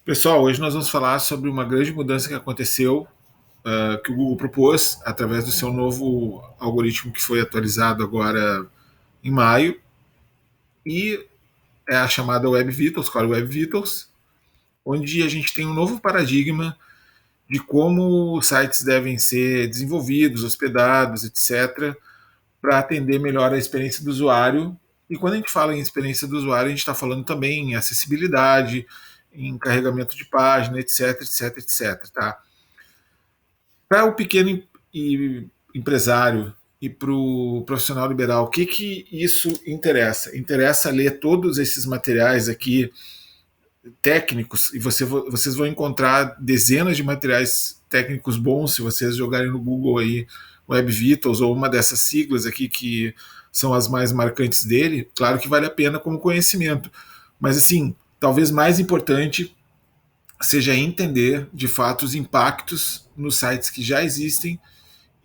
Pessoal, hoje nós vamos falar sobre uma grande mudança que aconteceu, que o Google propôs através do seu novo algoritmo que foi atualizado agora em maio, e é a chamada Web Vitals, Core Web Vitals, onde a gente tem um novo paradigma de como os sites devem ser desenvolvidos, hospedados, etc., para atender melhor a experiência do usuário. E quando a gente fala em experiência do usuário, a gente está falando também em acessibilidade, em carregamento de página, etc, etc, etc. Tá? Para o pequeno empresário e para o profissional liberal, o que isso interessa? Interessa ler todos esses materiais aqui técnicos, e vocês vão encontrar dezenas de materiais técnicos bons se vocês jogarem no Google aí Web Vitals ou uma dessas siglas aqui que são as mais marcantes dele. Claro que vale a pena como conhecimento, mas assim, talvez mais importante seja entender de fato os impactos nos sites que já existem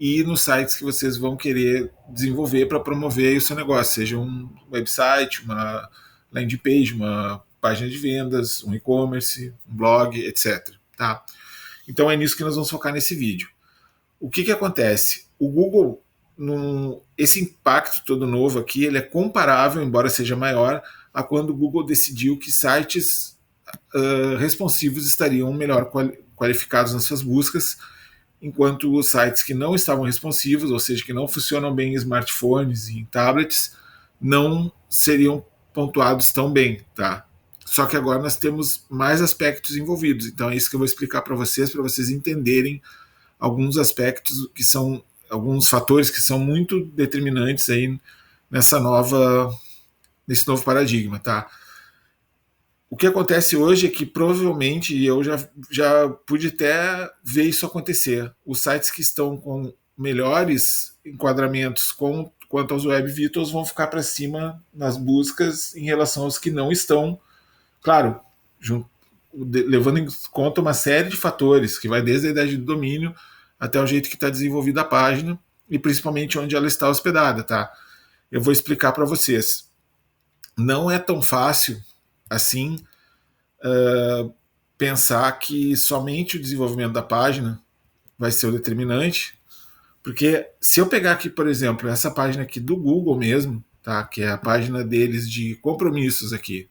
e nos sites que vocês vão querer desenvolver para promover o seu negócio, seja um website, uma landing page, uma página de vendas, um e-commerce, um blog, etc. Tá? Então é nisso que nós vamos focar nesse vídeo. O que acontece? O Google, esse impacto todo novo aqui, ele é comparável, embora seja maior, a quando o Google decidiu que sites responsivos estariam melhor qualificados nas suas buscas, enquanto os sites que não estavam responsivos, ou seja, que não funcionam bem em smartphones e em tablets, não seriam pontuados tão bem, tá? Só que agora nós temos mais aspectos envolvidos, então é isso que eu vou explicar para vocês entenderem alguns aspectos que são alguns fatores que são muito determinantes aí nesse novo paradigma, tá? O que acontece hoje é que provavelmente, e eu já pude até ver isso acontecer, os sites que estão com melhores enquadramentos quanto aos Web Vitals vão ficar para cima nas buscas em relação aos que não estão, claro, levando em conta uma série de fatores, que vai desde a idade do domínio até o jeito que está desenvolvida a página e principalmente onde ela está hospedada, tá? Eu vou explicar para vocês. Não é tão fácil assim pensar que somente o desenvolvimento da página vai ser o determinante, porque se eu pegar aqui, por exemplo, essa página aqui do Google mesmo, tá, que é a página deles de compromissos aqui,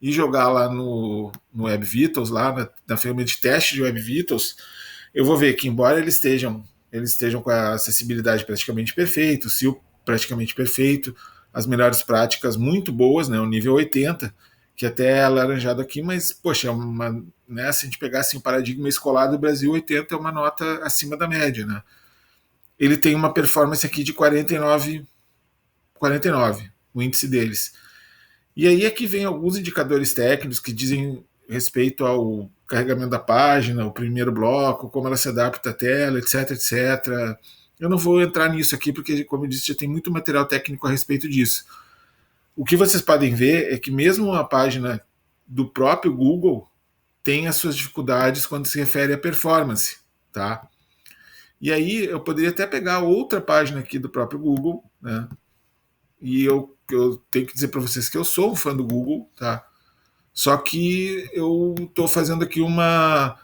e jogar lá no Web Vitals, lá na ferramenta de teste de Web Vitals, eu vou ver que embora eles estejam com a acessibilidade praticamente perfeita, o SEO praticamente perfeito, as melhores práticas muito boas, né, o nível 80, que até é alaranjado aqui, mas, poxa, né, se a gente pegasse o paradigma escolar do Brasil, 80 é uma nota acima da média. Né? Ele tem uma performance aqui de 49, 49, o índice deles. E aí é que vem alguns indicadores técnicos que dizem respeito ao carregamento da página, o primeiro bloco, como ela se adapta à tela, etc, etc. Eu não vou entrar nisso aqui porque, como eu disse, já tem muito material técnico a respeito disso. O que vocês podem ver é que mesmo a página do próprio Google tem as suas dificuldades quando se refere à performance, tá? E aí eu poderia até pegar outra página aqui do próprio Google, né? E eu tenho que dizer para vocês que eu sou um fã do Google, tá? Só que eu estou fazendo aqui uma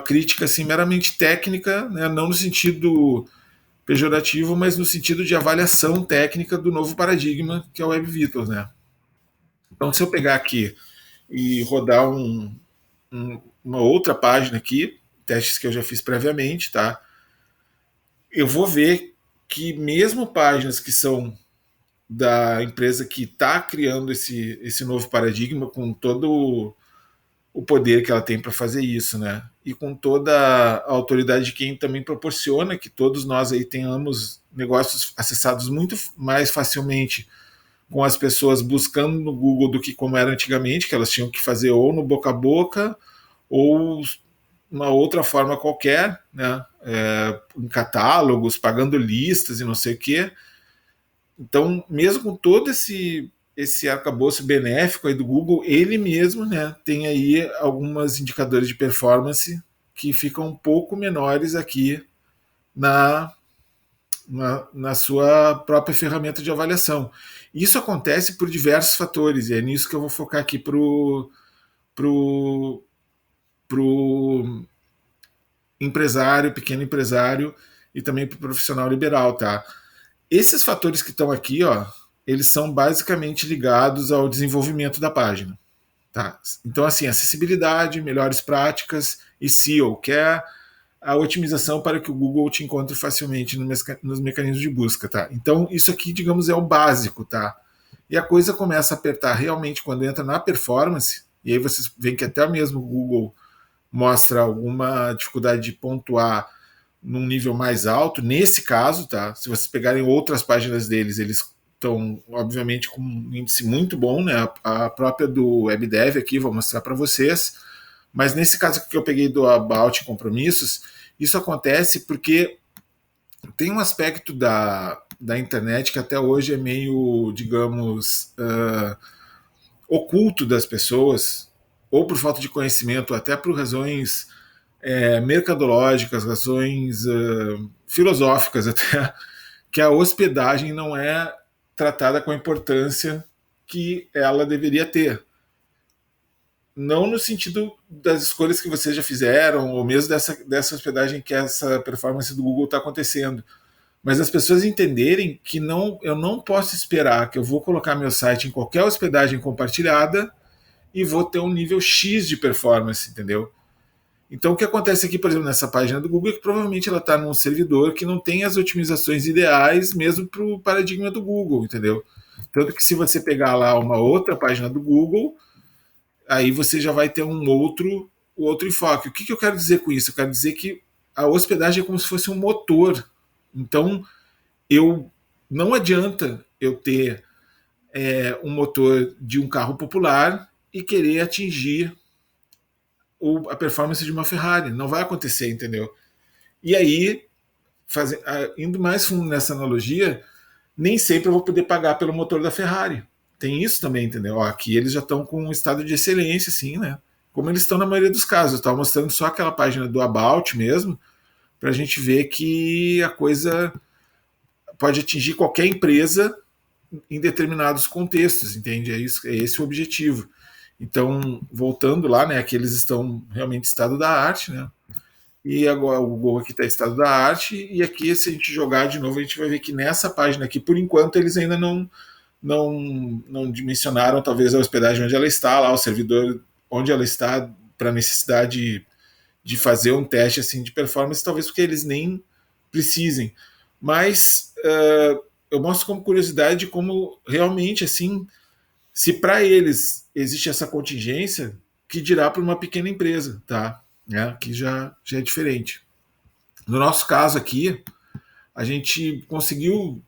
crítica assim, meramente técnica, né? Não no sentido pejorativo, mas no sentido de avaliação técnica do novo paradigma que é o Web Vitals. Né? Então, se eu pegar aqui e rodar uma outra página aqui, testes que eu já fiz previamente, tá? Eu vou ver que mesmo páginas que são da empresa que está criando esse novo paradigma, com todo o poder que ela tem para fazer isso, né? E com toda a autoridade de quem também proporciona que todos nós aí tenhamos negócios acessados muito mais facilmente com as pessoas buscando no Google do que como era antigamente, que elas tinham que fazer ou no boca a boca ou uma outra forma qualquer, né? Em catálogos, pagando listas e não sei o quê. Então, mesmo com todo esse arcabouço benéfico aí do Google, ele mesmo, né, tem aí alguns indicadores de performance que ficam um pouco menores aqui na, na sua própria ferramenta de avaliação. Isso acontece por diversos fatores, e é nisso que eu vou focar aqui para o pro empresário, pequeno empresário e também para o profissional liberal, tá? Esses fatores que estão aqui, ó, eles são basicamente ligados ao desenvolvimento da página, tá? Então, assim, acessibilidade, melhores práticas e SEO, que é a otimização para que o Google te encontre facilmente nos mecanismos de busca, tá? Então, isso aqui, digamos, é o básico, tá? E a coisa começa a apertar realmente quando entra na performance, e aí vocês veem que até mesmo o Google mostra alguma dificuldade de pontuar num nível mais alto. Nesse caso, tá? Se vocês pegarem outras páginas deles, eles estão, obviamente, com um índice muito bom, né? A própria do WebDev aqui, vou mostrar para vocês. Mas nesse caso que eu peguei do About Compromissos, isso acontece porque tem um aspecto da internet que até hoje é meio, digamos, oculto das pessoas, ou por falta de conhecimento, até por razões mercadológicas, razões filosóficas até, que a hospedagem não é tratada com a importância que ela deveria ter. Não no sentido das escolhas que vocês já fizeram, ou mesmo dessa hospedagem que essa performance do Google está acontecendo, mas as pessoas entenderem que eu não posso esperar que eu vou colocar meu site em qualquer hospedagem compartilhada e vou ter um nível X de performance, entendeu? Então, o que acontece aqui, por exemplo, nessa página do Google é que provavelmente ela está num servidor que não tem as otimizações ideais mesmo para o paradigma do Google, entendeu? Tanto que se você pegar lá uma outra página do Google, aí você já vai ter outro enfoque. O que eu quero dizer com isso? Eu quero dizer que a hospedagem é como se fosse um motor. Então, não adianta eu ter um motor de um carro popular e querer atingir a performance de uma Ferrari. Não vai acontecer, entendeu? E aí, indo mais fundo nessa analogia, nem sempre eu vou poder pagar pelo motor da Ferrari. Tem isso também, entendeu? Ó, aqui eles já estão com um estado de excelência, assim, né? Como eles estão na maioria dos casos. Eu estava mostrando só aquela página do About mesmo, para a gente ver que a coisa pode atingir qualquer empresa em determinados contextos, entende? É esse o objetivo. Então, voltando lá, né, que eles estão realmente em estado da arte, né? E agora o Google aqui está em estado da arte, e aqui, se a gente jogar de novo, a gente vai ver que nessa página aqui, por enquanto, eles ainda não dimensionaram talvez a hospedagem onde ela está, lá o servidor onde ela está, para necessidade de fazer um teste assim de performance, talvez porque eles nem precisem. Mas eu mostro como curiosidade como realmente assim, se para eles existe essa contingência, que dirá para uma pequena empresa, tá? Que já é diferente. No nosso caso aqui, a gente conseguiu,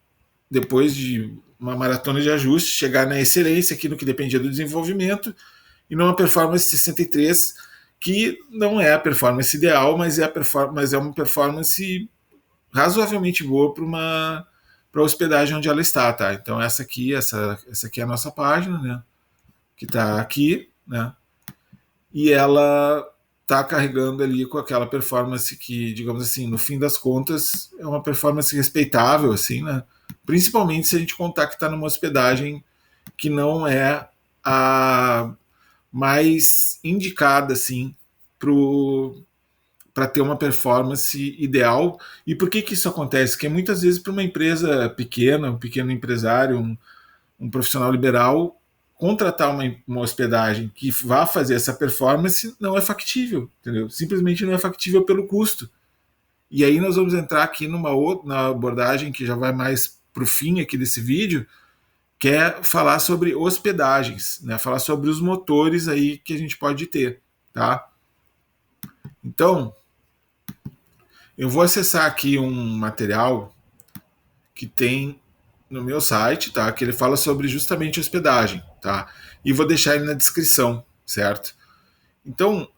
depois de uma maratona de ajustes, chegar na excelência aqui no que dependia do desenvolvimento e numa performance 63 que não é a performance ideal, mas é uma performance razoavelmente boa para a hospedagem onde ela está, tá? Então essa aqui é a nossa página, né? Que está aqui, né? E ela está carregando ali com aquela performance que, digamos assim, no fim das contas, é uma performance respeitável, assim, né? Principalmente se a gente contar que está numa hospedagem que não é a mais indicada, assim, para ter uma performance ideal. E por que isso acontece? Porque muitas vezes para uma empresa pequena, um pequeno empresário, um profissional liberal, contratar uma hospedagem que vá fazer essa performance não é factível, entendeu? Simplesmente não é factível pelo custo. E aí nós vamos entrar aqui na abordagem que já vai mais para o fim aqui desse vídeo, que é falar sobre hospedagens, né? Falar sobre os motores aí que a gente pode ter, tá? Então, eu vou acessar aqui um material que tem no meu site, tá? Que ele fala sobre justamente hospedagem, tá? E vou deixar ele na descrição, certo? Então,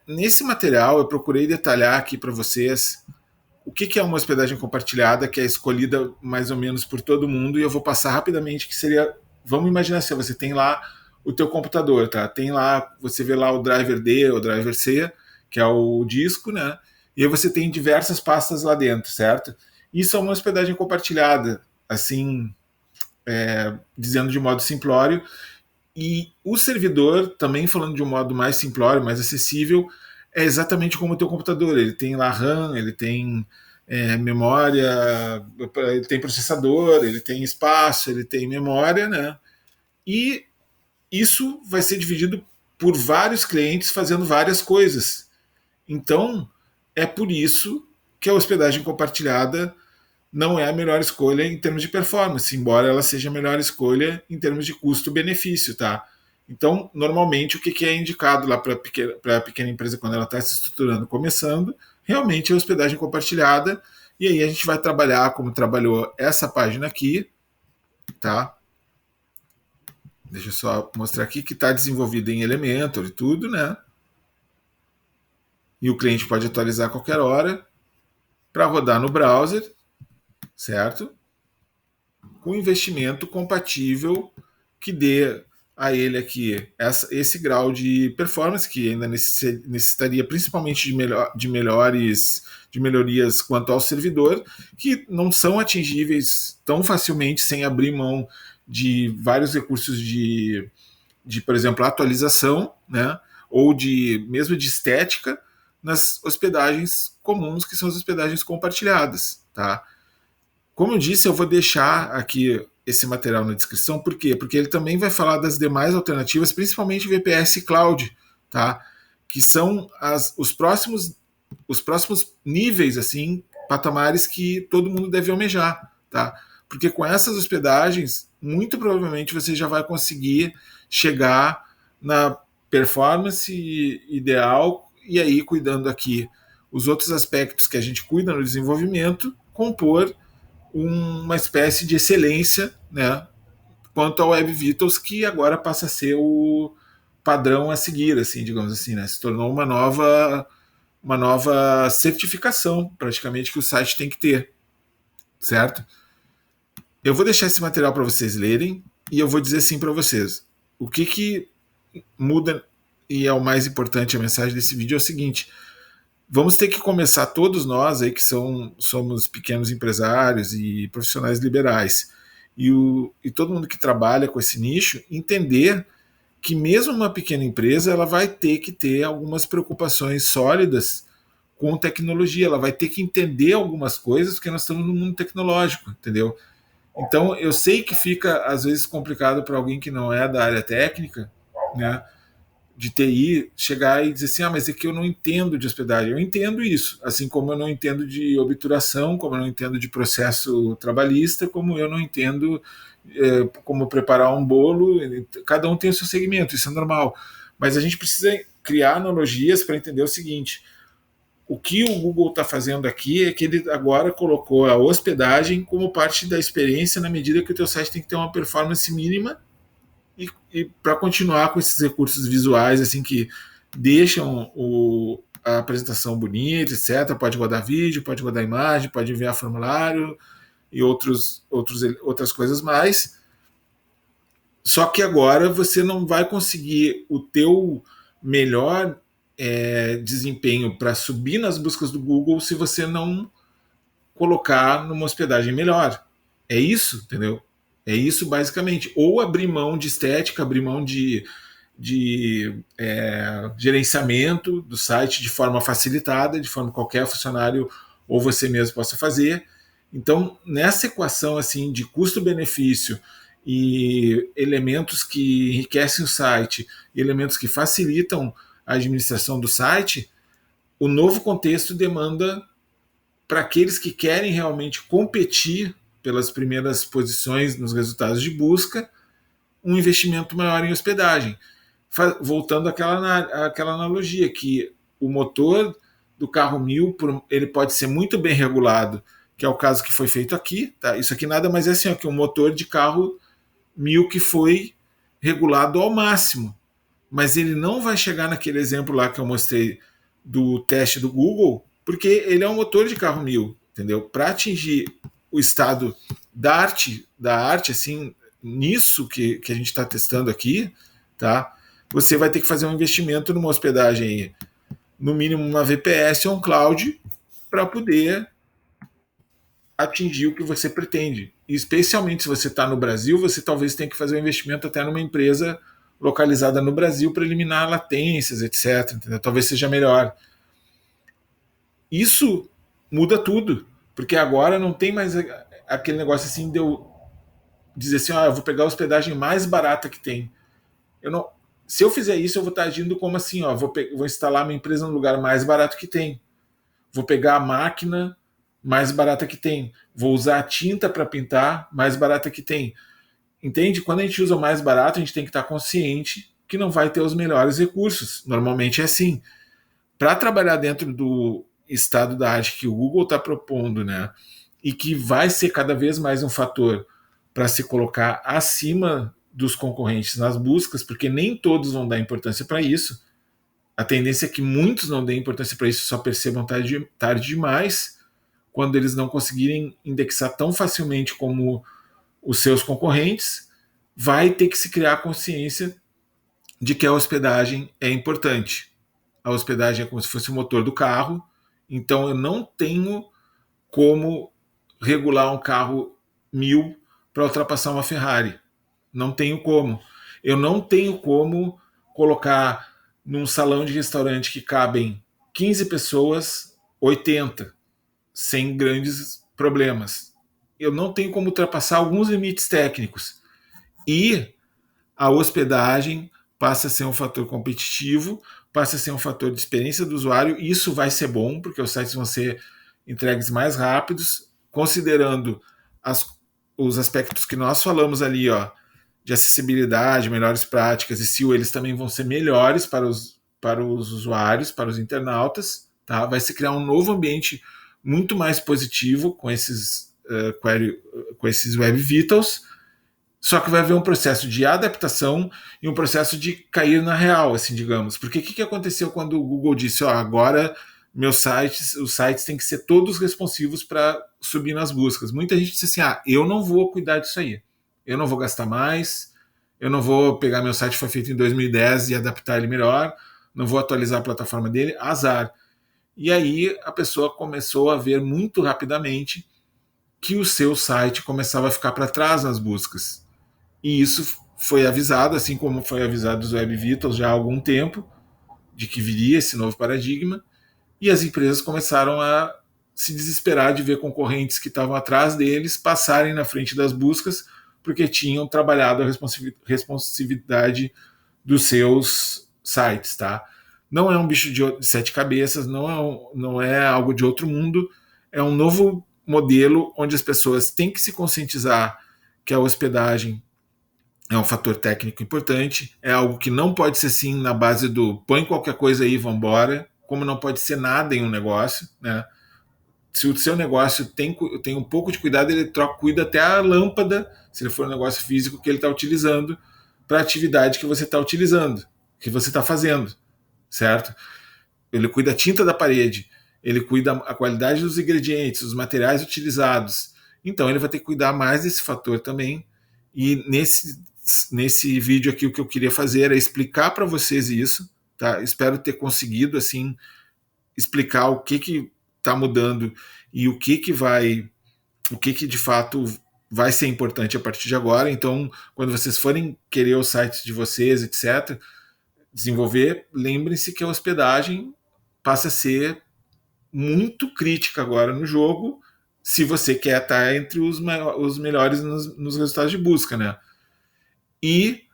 nesse material eu procurei detalhar aqui para vocês o que é uma hospedagem compartilhada, que é escolhida mais ou menos por todo mundo, e eu vou passar rapidamente, que seria, vamos imaginar se você tem lá o teu computador, tá? Tem lá, você vê lá o driver D ou driver C, que é o disco, né? E aí você tem diversas pastas lá dentro, certo? Isso é uma hospedagem compartilhada, assim, dizendo de modo simplório, e o servidor, também falando de um modo mais simplório, mais acessível, é exatamente como o teu computador. Ele tem lá RAM, ele tem memória, ele tem processador, ele tem espaço, ele tem memória, né? E isso vai ser dividido por vários clientes fazendo várias coisas. Então, é por isso que a hospedagem compartilhada não é a melhor escolha em termos de performance, embora ela seja a melhor escolha em termos de custo-benefício, tá? Então, normalmente, o que é indicado lá para a pequena empresa quando ela está se estruturando, começando, realmente é a hospedagem compartilhada. E aí a gente vai trabalhar como trabalhou essa página aqui, tá? Deixa eu só mostrar aqui que está desenvolvida em Elementor e tudo, né? E o cliente pode atualizar a qualquer hora para rodar no browser, certo? Com investimento compatível que dê a ele aqui esse grau de performance que ainda necessitaria principalmente de melhorias quanto ao servidor, que não são atingíveis tão facilmente sem abrir mão de vários recursos por exemplo, atualização, né? Ou mesmo de estética nas hospedagens comuns, que são as hospedagens compartilhadas, tá? Como eu disse, eu vou deixar aqui esse material na descrição, por quê? Porque ele também vai falar das demais alternativas, principalmente VPS Cloud, tá? Que são os próximos níveis, assim, patamares que todo mundo deve almejar, tá? Porque com essas hospedagens, muito provavelmente você já vai conseguir chegar na performance ideal e aí cuidando aqui os outros aspectos que a gente cuida no desenvolvimento, compor uma espécie de excelência, né, quanto ao Web Vitals, que agora passa a ser o padrão a seguir, assim, digamos assim, né? Se tornou uma nova certificação, praticamente, que o site tem que ter, certo? Eu vou deixar esse material para vocês lerem e eu vou dizer assim para vocês. O que muda e é o mais importante, a mensagem desse vídeo é o seguinte: vamos ter que começar todos nós aí que somos pequenos empresários e profissionais liberais e todo mundo que trabalha com esse nicho entender que mesmo uma pequena empresa ela vai ter que ter algumas preocupações sólidas com tecnologia, ela vai ter que entender algumas coisas porque nós estamos no mundo tecnológico, entendeu? Então eu sei que fica às vezes complicado para alguém que não é da área técnica, né? De TI chegar e dizer assim, mas é que eu não entendo de hospedagem. Eu entendo isso, assim como eu não entendo de obturação, como eu não entendo de processo trabalhista, como eu não entendo como preparar um bolo. Cada um tem o seu segmento, isso é normal. Mas a gente precisa criar analogias para entender o seguinte: o que o Google está fazendo aqui é que ele agora colocou a hospedagem como parte da experiência na medida que o teu site tem que ter uma performance mínima e para continuar com esses recursos visuais assim que deixam a apresentação bonita, etc. Pode rodar vídeo, pode rodar imagem, pode enviar formulário e outras coisas mais. Só que agora você não vai conseguir o teu melhor desempenho para subir nas buscas do Google se você não colocar numa hospedagem melhor. É isso, entendeu? É isso basicamente. Ou abrir mão de estética, abrir mão de gerenciamento do site de forma facilitada, de forma que qualquer funcionário ou você mesmo possa fazer. Então, nessa equação assim de custo-benefício e elementos que enriquecem o site, elementos que facilitam a administração do site, o novo contexto demanda para aqueles que querem realmente competir pelas primeiras posições nos resultados de busca, um investimento maior em hospedagem. Voltando àquela analogia, que o motor do carro 1000 ele pode ser muito bem regulado, que é o caso que foi feito aqui. Tá? Isso aqui nada mais é assim, que um motor de carro 1000 que foi regulado ao máximo. Mas ele não vai chegar naquele exemplo lá que eu mostrei do teste do Google, porque ele é um motor de carro 1000, entendeu? Para atingir o estado da arte assim, nisso que a gente está testando aqui, tá? Você vai ter que fazer um investimento numa hospedagem aí, no mínimo uma VPS ou um cloud, para poder atingir o que você pretende. E especialmente se você está no Brasil, você talvez tenha que fazer um investimento até numa empresa localizada no Brasil para eliminar latências, etc. Entendeu? Talvez seja melhor. Isso muda tudo, porque agora não tem mais aquele negócio assim de eu dizer assim, eu vou pegar a hospedagem mais barata que tem. Eu não, se eu fizer isso, eu vou estar agindo como assim, vou instalar minha empresa no lugar mais barato que tem. Vou pegar a máquina mais barata que tem. Vou usar a tinta para pintar mais barata que tem. Entende? Quando a gente usa o mais barato, a gente tem que estar consciente que não vai ter os melhores recursos. Normalmente é assim. Para trabalhar dentro do estado da arte que o Google está propondo, né? E que vai ser cada vez mais um fator para se colocar acima dos concorrentes nas buscas, porque nem todos vão dar importância para isso. A tendência é que muitos não deem importância para isso, só percebam tarde demais, quando eles não conseguirem indexar tão facilmente como os seus concorrentes. Vai ter que se criar a consciência de que a hospedagem é importante. A hospedagem é como se fosse o motor do carro, então eu não tenho como regular um carro 1000 para ultrapassar uma Ferrari. Não tenho como. Eu não tenho como colocar num salão de restaurante que cabem 15 pessoas, 80, sem grandes problemas. Eu não tenho como ultrapassar alguns limites técnicos. E a hospedagem passa a ser um fator competitivo, passa a ser um fator de experiência do usuário. Isso vai ser bom, porque os sites vão ser entregues mais rápidos, considerando os aspectos que nós falamos ali, de acessibilidade, melhores práticas e SEO, eles também vão ser melhores para os usuários, para os internautas. Tá? Vai se criar um novo ambiente muito mais positivo com esses Web Vitals, só que vai haver um processo de adaptação e um processo de cair na real, assim, digamos. Porque o que aconteceu quando o Google disse, agora os sites têm que ser todos responsivos para subir nas buscas? Muita gente disse assim, eu não vou cuidar disso aí. Eu não vou gastar mais, eu não vou pegar meu site que foi feito em 2010 e adaptar ele melhor, não vou atualizar a plataforma dele, azar. E aí a pessoa começou a ver muito rapidamente que o seu site começava a ficar para trás nas buscas. E isso foi avisado, assim como foi avisado os Web Vitals já há algum tempo, de que viria esse novo paradigma, e as empresas começaram a se desesperar de ver concorrentes que estavam atrás deles passarem na frente das buscas, porque tinham trabalhado a responsividade dos seus sites, tá? Não é um bicho de 7 cabeças, não é algo de outro mundo, é um novo modelo onde as pessoas têm que se conscientizar que a hospedagem é um fator técnico importante, é algo que não pode ser assim na base do põe qualquer coisa aí e vambora, como não pode ser nada em um negócio, né? Se o seu negócio tem um pouco de cuidado, ele cuida até a lâmpada, se ele for um negócio físico que ele está utilizando, para a atividade que você está utilizando, que você está fazendo, certo? Ele cuida a tinta da parede, ele cuida a qualidade dos ingredientes, os materiais utilizados. Então ele vai ter que cuidar mais desse fator também. E nesse vídeo aqui o que eu queria fazer era explicar para vocês isso, tá? Espero ter conseguido assim explicar o que está mudando e o que de fato vai ser importante a partir de agora. Então, quando vocês forem querer os sites de vocês, etc., desenvolver, lembrem-se que a hospedagem passa a ser muito crítica agora no jogo, se você quer estar entre os melhores nos resultados de busca, né? E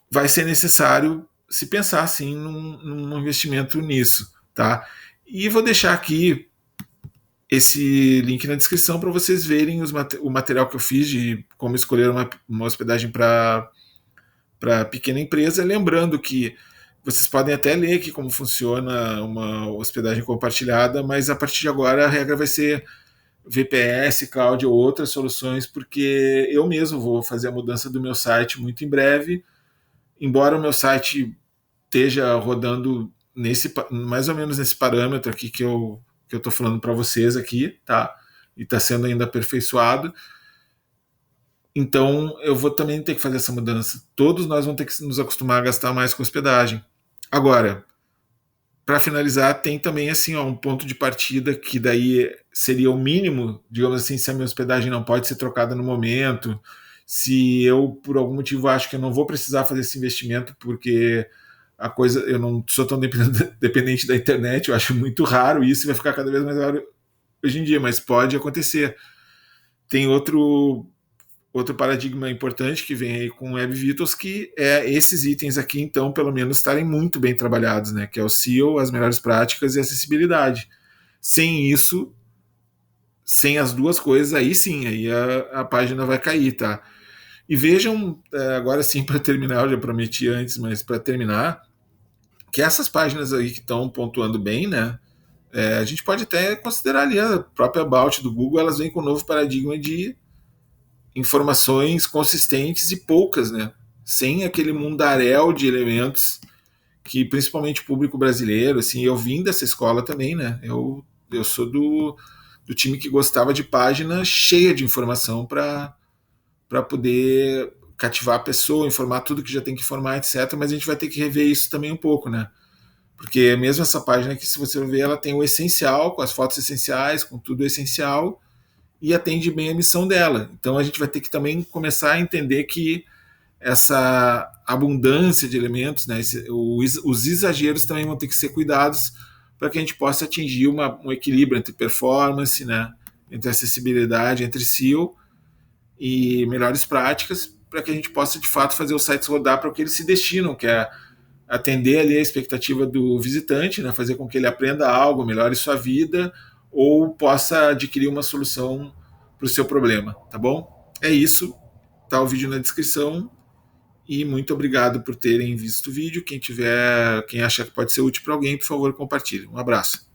vai ser necessário se pensar assim num investimento nisso, tá? E vou deixar aqui esse link na descrição para vocês verem o material que eu fiz de como escolher uma hospedagem para pequena empresa, lembrando que vocês podem até ler aqui como funciona uma hospedagem compartilhada, mas a partir de agora a regra vai ser VPS, cloud ou outras soluções, porque eu mesmo vou fazer a mudança do meu site muito em breve, embora o meu site esteja rodando mais ou menos nesse parâmetro aqui que eu estou falando para vocês aqui, tá? E está sendo ainda aperfeiçoado. Então eu vou também ter que fazer essa mudança. Todos nós vamos ter que nos acostumar a gastar mais com hospedagem. Agora, para finalizar, tem também assim, um ponto de partida que daí seria o mínimo, digamos assim, se a minha hospedagem não pode ser trocada no momento, Se eu, por algum motivo, acho que eu não vou precisar fazer esse investimento porque a coisa, eu não sou tão dependente da internet, eu acho muito raro isso e vai ficar cada vez mais raro hoje em dia, mas pode acontecer. Tem outro paradigma importante que vem aí com o Web Vitals, que é esses itens aqui, então, pelo menos, estarem muito bem trabalhados, né? Que é o SEO, as melhores práticas e acessibilidade. Sem isso, sem as duas coisas, aí sim, aí a página vai cair, tá? E vejam, agora sim, para terminar, eu já prometi antes, mas para terminar, que essas páginas aí que estão pontuando bem, né? A gente pode até considerar ali a própria About do Google, elas vêm com um novo paradigma de informações consistentes e poucas, né? Sem aquele mundaréu de elementos que principalmente o público brasileiro, assim, eu vim dessa escola também, né? Eu sou do time que gostava de página cheia de informação para poder cativar a pessoa, informar tudo que já tem que informar, etc. Mas a gente vai ter que rever isso também um pouco, né? Porque mesmo essa página aqui, se você ver, ela tem o essencial, com as fotos essenciais, com tudo essencial, e atende bem a missão dela. Então a gente vai ter que também começar a entender que essa abundância de elementos, né, os exageros também vão ter que ser cuidados para que a gente possa atingir um equilíbrio entre performance, né, entre acessibilidade, entre SEO e melhores práticas, para que a gente possa de fato fazer os sites rodar para o que eles se destinam, que é atender ali a expectativa do visitante, né, fazer com que ele aprenda algo, melhore sua vida ou possa adquirir uma solução para o seu problema, tá bom? É isso, tá o vídeo na descrição e muito obrigado por terem visto o vídeo. Quem achar que pode ser útil para alguém, por favor, compartilhe. Um abraço.